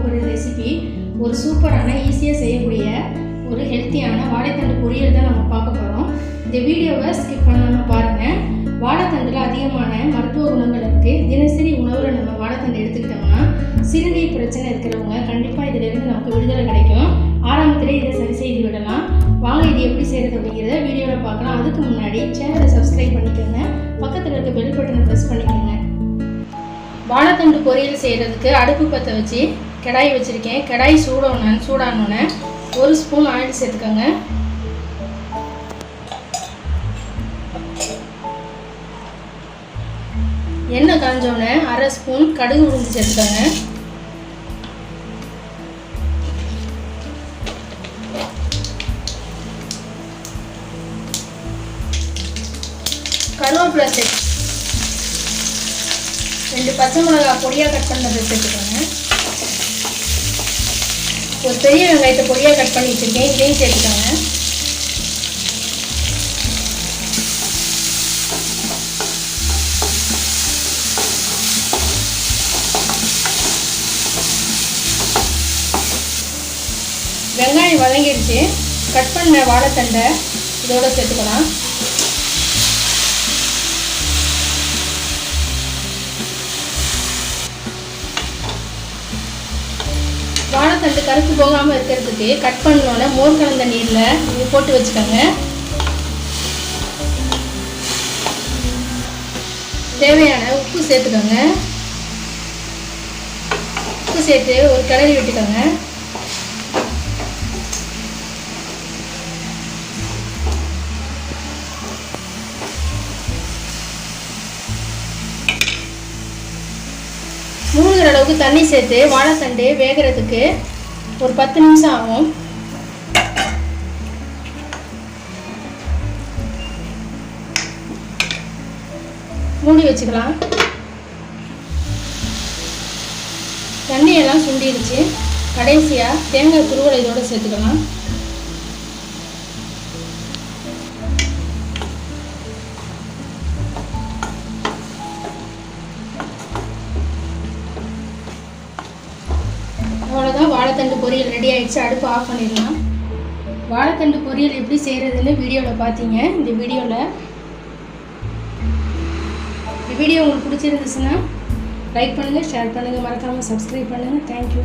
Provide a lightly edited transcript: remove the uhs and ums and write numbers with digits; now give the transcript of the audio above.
போகிற ரெசிபி ஒரு சூப்பரான ஈஸியாக செய்யக்கூடிய ஒரு ஹெல்த்தியான வாழைத்தண்டு பொரியல் தான் நம்ம பார்க்க போகிறோம். இந்த வீடியோவை ஸ்கிப் பண்ணாமல் பாருங்கள். வாழைத்தண்டில் அதிகமான மருத்துவ குணங்கள் இருக்குது. தினசரி உணவில் நம்ம வாழைத்தண்டு எடுத்துக்கிட்டோம்னா சிறுநீர் பிரச்சனை இருக்கிறவங்க கண்டிப்பாக இதிலிருந்து நமக்கு விடுதலை கிடைக்கும். ஆரம்பத்திலே இதை சரி செய்து விடலாம். வாங்க இது எப்படி செய்கிறது அப்படிங்கிறத வீடியோவில் பார்க்கலாம். அதுக்கு முன்னாடி சேனலை சப்ஸ்கிரைப் பண்ணிக்கோங்க. பக்கத்தில் இருக்க பெல் பட்டனை ப்ரெஸ் பண்ணிக்கோங்க. வாழைத்தண்டு பொரியல் செய்கிறதுக்கு அடுப்பு பற்ற வச்சு கடாய் வச்சுருக்கேன். கடாய் சூடானோன்னே 1 ஸ்பூன் ஆயில் சேர்த்துக்கோங்க. எண்ணெய் காஞ்சோடனே 1/2 ஸ்பூன் கடுகு உளுந்து சேர்த்துக்கோங்க. கருவேப்பிலை சேர்த்து 2 பச்சை மிளகாய் பொடியாக கட் பண்ணதை சேர்த்துக்கோங்க. ஒரு பெரிய வெங்காயத்தை பொடியாக கட் பண்ணி வச்சுருக்கேன், இதையும் சேர்த்துக்கோங்க. வெங்காயம் வதங்கிடுச்சு. கட் பண்ண வாழைத்தண்டை இதோட சேர்த்துக்கலாம். வாழைத்தண்டு கருப்பு போகாமல் இருக்கிறதுக்கு கட் பண்ணோன்னே மோர் கலந்த நீரில் இது போட்டு வச்சுக்கோங்க. தேவையான உப்பு சேர்த்துக்கோங்க. உப்பு சேர்த்து ஒரு கிளறி விட்டுக்கோங்க. மூழ்கிற அளவுக்கு தண்ணி சேர்த்து வாழைத்தண்டு வேகிறதுக்கு ஒரு 10 நிமிஷம் ஆகும். மூடி வச்சுக்கலாம். தண்ணியெல்லாம் சுண்டிடுச்சு. கடைசியாக தேங்காய் துருவலை இதோடு சேர்த்துக்கலாம். அவ்வளோதான், வாழைத்தண்டு பொரியல் ரெடி ஆகிடுச்சு. அடுப்பு ஆஃப் பண்ணிடலாம். வாழைத்தண்டு பொரியல் எப்படி செய்கிறதுன்னு வீடியோவில் பார்த்தீங்க. இந்த வீடியோ உங்களுக்கு பிடிச்சிருந்துச்சுன்னா லைக் பண்ணுங்கள், ஷேர் பண்ணுங்கள், மறக்காமல் சப்ஸ்கிரைப் பண்ணுங்கள். தேங்க்யூ.